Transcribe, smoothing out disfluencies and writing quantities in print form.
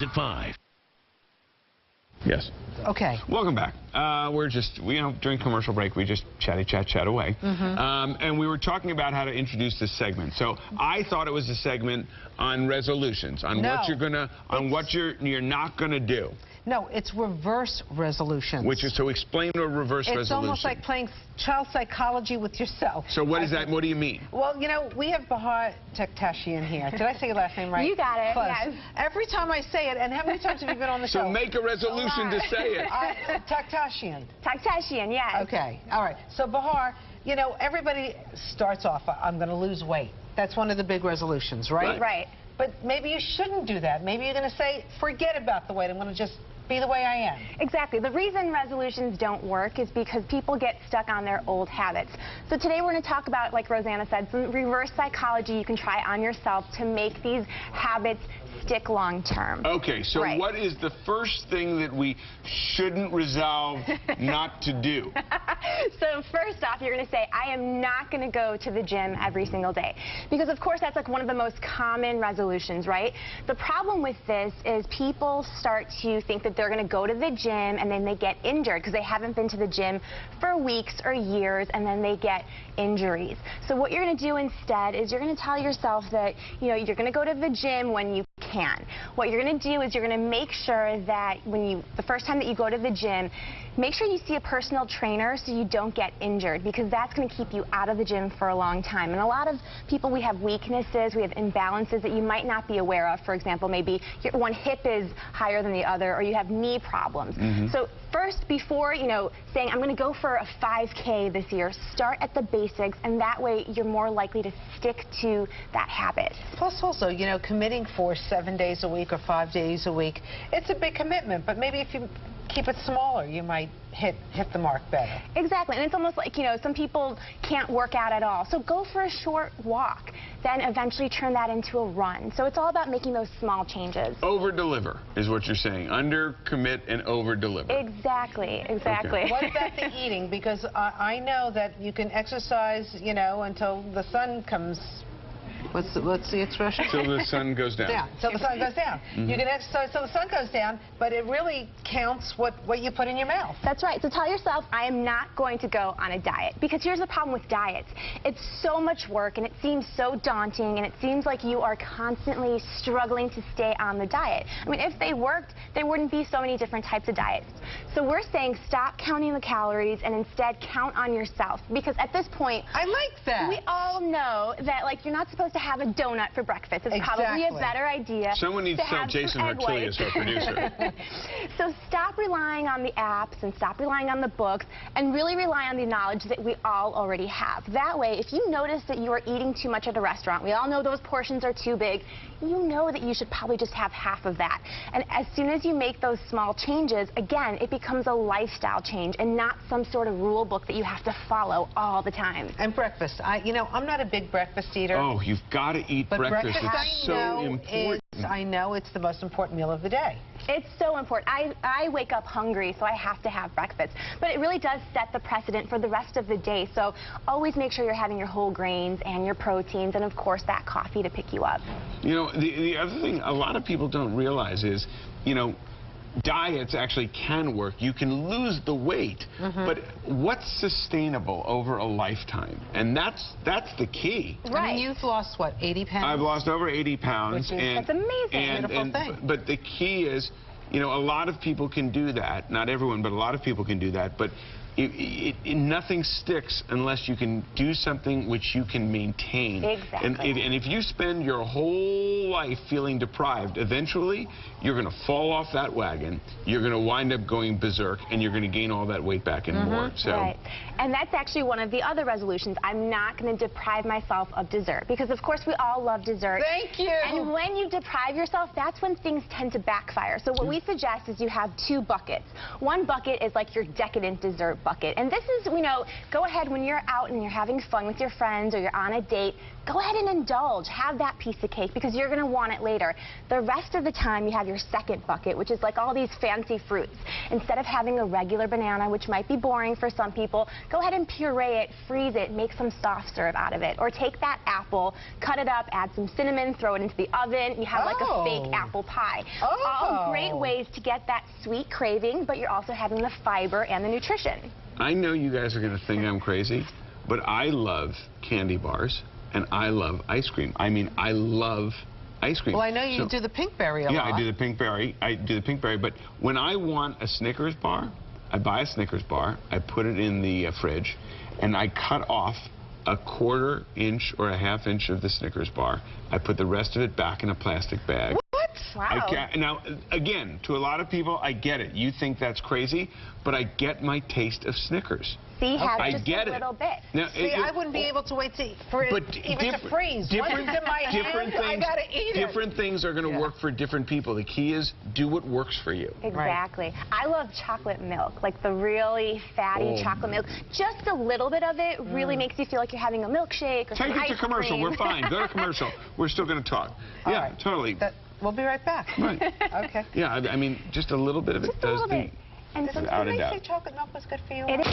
at 5. Yes. Okay. Welcome back. We're just, during commercial break, we just chat away. And we were talking about how to introduce this segment. So I thought it was a segment on resolutions, on what you're gonna, what you're not gonna do. No, it's reverse resolutions. Which is, so explain a reverse resolution. It's almost like playing child psychology with yourself. So what is that? What do you mean? Well, we have Bahar Tektashian here. Did I say your last name right? You got it. Close. Yes. Every time I say it, and how many times have you been on the show? So make a resolution to say it. Tektashian. Tektashian, yes. Okay. All right. So Bahar, everybody starts off, I'm going to lose weight. That's one of the big resolutions, right? Right. But maybe you shouldn't do that. Maybe you're going to say, forget about the weight. I'm going to just be the way I am. Exactly. The reason resolutions don't work is because people get stuck on their old habits. So today we're going to talk about, like Rosanna said, some reverse psychology you can try on yourself to make these habits stick long term. Okay, so what is the first thing that we shouldn't resolve not to do? So first off, you're going to say, I am not going to go to the gym every single day. Because of course that's like one of the most common resolutions, right? The problem with this is people start to think that they're going to go to the gym and then they get injured because they haven't been to the gym for weeks or years, and then they get injuries. So what you're going to do instead is you're going to tell yourself that, you're going to go to the gym when you can. What you're going to do is you're going to make sure that the first time that you go to the gym, make sure you see a personal trainer so you don't get injured, because that's going to keep you out of the gym for a long time. And a lot of people, we have weaknesses, we have imbalances that you might not be aware of. For example, maybe one hip is higher than the other, or you have knee problems. So first, before saying I'm going to go for a 5K this year, start at the basics, and that way you're more likely to stick to that habit. Plus also, committing for 7 days a week or 5 days a week, it's a big commitment, but maybe if you keep it smaller, you might hit the mark better. Exactly, and it's almost like, some people can't work out at all. So go for a short walk, then eventually turn that into a run. So it's all about making those small changes. Over-deliver is what you're saying. Under-commit and over-deliver. Exactly. Okay. What about the eating? Because I know that you can exercise, until the sun comes. What's the expression? Till the sun goes down. Till the sun goes down. You can exercise till the sun goes down, but it really counts what you put in your mouth. That's right. So tell yourself, I am not going to go on a diet. Because here's the problem with diets. It's so much work, and it seems so daunting, and it seems like you are constantly struggling to stay on the diet. I mean, if they worked, there wouldn't be so many different types of diets. So we're saying stop counting the calories and instead count on yourself. Because at this point, I like that. We all know that, you're not supposed to have a donut for breakfast. It's probably a better idea. Someone needs to tell Jason Hertilius, our producer. So stop relying on the apps and stop relying on the books, and really rely on the knowledge that we all already have. That way, if you notice that you are eating too much at a restaurant, we all know those portions are too big, you know that you should probably just have half of that. And as soon as you make those small changes, again, it becomes a lifestyle change and not some sort of rule book that you have to follow all the time. And breakfast. I'm not a big breakfast eater. Oh, you've got to eat breakfast. It's so important. I know it's the most important meal of the day. It's so important. I wake up hungry, so I have to have breakfast. But it really does set the precedent for the rest of the day. So always make sure you're having your whole grains and your proteins, and of course that coffee to pick you up. The other thing a lot of people don't realize is, diets actually can work. You can lose the weight, but what's sustainable over a lifetime? And that's the key. Right. I mean, you've lost, what, 80 pounds? I've lost over 80 pounds. That's amazing. Beautiful thing. But the key is, a lot of people can do that. Not everyone, but a lot of people can do that. But nothing sticks unless you can do something which you can maintain. Exactly. And if you spend your whole life feeling deprived, eventually you're going to fall off that wagon, you're going to wind up going berserk, and you're going to gain all that weight back and more. So. Right. And that's actually one of the other resolutions. I'm not going to deprive myself of dessert, because of course we all love dessert. Thank you. And when you deprive yourself, that's when things tend to backfire. So what we suggest is you have two buckets. One bucket is like your decadent dessert bucket. And this is, you know, go ahead when you're out and you're having fun with your friends or you're on a date, go ahead and indulge. Have that piece of cake because you're going to want it later. The rest of the time, you have your second bucket, which is like all these fancy fruits. Instead of having a regular banana, which might be boring for some people, go ahead and puree it, freeze it, make some soft serve out of it. Or take that apple, cut it up, add some cinnamon, throw it into the oven. You have like a fake apple pie. All great ways to get that sweet craving, but you're also having the fiber and the nutrition. I know you guys are going to think I'm crazy, but I love candy bars and I love ice cream. I mean, I love ice cream. Well, I know you do the Pinkberry a lot. Yeah, I do the Pinkberry. But when I want a Snickers bar, I buy a Snickers bar, I put it in the fridge, and I cut off a 1/4 inch or a 1/2 inch of the Snickers bar. I put the rest of it back in a plastic bag. What? Wow. Now, again, to a lot of people, I get it. You think that's crazy, but I get my taste of Snickers. See, have I just get a little bit. Now, See, I wouldn't be able to wait for it even to freeze. Once it's in my hand, I gotta eat it. Different things are going to work for different people. The key is do what works for you. Exactly. Right. I love chocolate milk, like the really fatty chocolate milk. Just a little bit of it really makes you feel like you're having a milkshake or some ice cream. Take it to commercial. We're fine. Go to commercial. We're still going to talk. Yeah, totally. We'll be right back. Right. Okay. Yeah, I mean, just a little bit of it does the... And Did they say chocolate milk was good for you? It is.